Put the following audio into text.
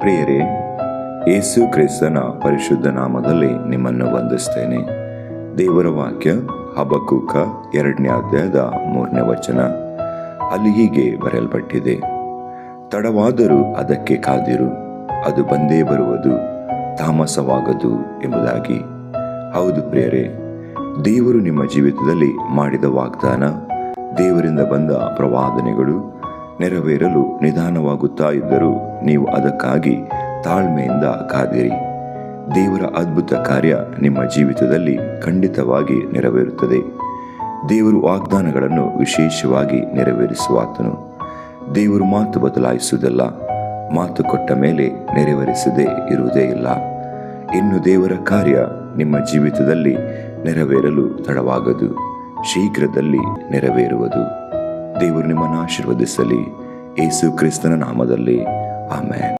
ಪ್ರಿಯರೇ, ಯೇಸು ಕ್ರಿಸ್ತನ ಪರಿಶುದ್ಧ ನಾಮದಲ್ಲಿ ನಿಮ್ಮನ್ನು ವಂದಿಸ್ತೇನೆ. ದೇವರ ವಾಕ್ಯ ಹಬಕ್ಕೂಕ 2ನೇ ಅಧ್ಯಾಯದ 3ನೇ ವಚನ. ಅಲ್ಲಿ ಹೀಗೆ ಬರೆಯಲ್ಪಟ್ಟಿದೆ, ತಡವಾದರೂ ಅದಕ್ಕೆ ಕಾದಿರು, ಅದು ಬಂದೇ ಬರುವುದು, ತಾಮಸವಾಗದು ಎಂಬುದಾಗಿ. ಹೌದು ಪ್ರಿಯರೇ, ದೇವರು ನಿಮ್ಮ ಜೀವಿತದಲ್ಲಿ ಮಾಡಿದ ವಾಗ್ದಾನ, ದೇವರಿಂದ ಬಂದ ಪ್ರವಾದನೆಗಳು ನೆರವೇರಲು ನಿಧಾನವಾಗುತ್ತಾ ಇದ್ದರೂ ನೀವು ಅದಕ್ಕಾಗಿ ತಾಳ್ಮೆಯಿಂದ ಕಾದಿರಿ. ದೇವರ ಅದ್ಭುತ ಕಾರ್ಯ ನಿಮ್ಮ ಜೀವಿತದಲ್ಲಿ ಖಂಡಿತವಾಗಿ ನೆರವೇರುತ್ತದೆ. ದೇವರು ವಾಗ್ದಾನಗಳನ್ನು ವಿಶೇಷವಾಗಿ ನೆರವೇರಿಸುವಾತನು. ದೇವರು ಮಾತು ಬದಲಾಯಿಸುವುದಲ್ಲ, ಮಾತು ಕೊಟ್ಟ ಮೇಲೆ ನೆರವೇರಿಸದೇ ಇರುವುದೇ ಇಲ್ಲ. ಇನ್ನು ದೇವರ ಕಾರ್ಯ ನಿಮ್ಮ ಜೀವಿತದಲ್ಲಿ ನೆರವೇರಲು ತಡವಾಗದು, ಶೀಘ್ರದಲ್ಲಿ ನೆರವೇರುವುದು. ದೇವರು ನಿಮ್ಮನ್ನು ಆಶೀರ್ವದಿಸಲಿ. ಯೇಸು ಕ್ರಿಸ್ತನ ನಾಮದಲ್ಲಿ ಆಮೆನ್.